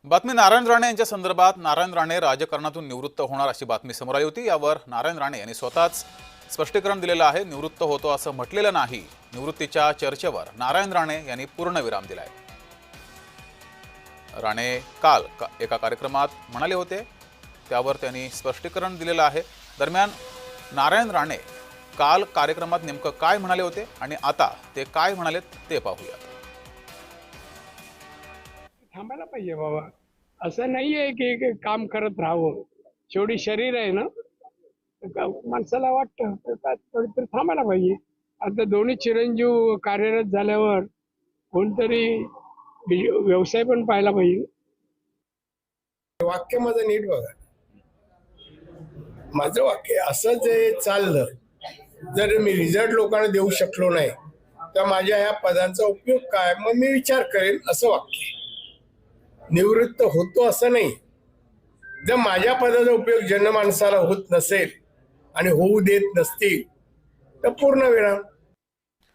बातमी नारायण राणे यांच्या संदर्भात नारायण राणे राजकारणातून निवृत्त होणार अशी बातमी समोर आली होती। यावर नारायण राणे यांनी स्वतःच स्पष्टीकरण दिलेलं आहे। निवृत्त होतो असं म्हटलेलं नाही। निवृत्तीच्या चर्चेवर नारायण राणे यांनी पूर्णविराम दिलाय। राणे काल एका कार्यक्रमात म्हणाले होते, त्यावर त्यांनी स्पष्टीकरण दिलेलं आहे। दरम्यान नारायण राणे काल कार्यक्रमात नेमकं काय म्हणाले होते आणि आता ते काय म्हणाले ते पाहूयात। थांबायला पाहिजे बाबा, असं नाहीये की काम करत राहावं। शेवटी शरीर आहे ना, माणसाला वाटतं तर थांबायला पाहिजे। आता दोन्ही चिरंजीव कार्यरत झाल्यावर कोणतरी व्यवसाय पण पाहायला पाहिजे। वाक्य माझं नीट बघा, माझं वाक्य असं जे चाललं, जर मी रिझल्ट लोकांना देऊ शकलो नाही तर माझ्या ह्या पदांचा उपयोग काय, मग मी विचार करेन असं वाक्य। निवृत्त होतो असं नाही। जर माझ्या पदाचा उपयोग जनमानसाला होत नसेल आणि होऊ देत नसतील तर पूर्ण विराम।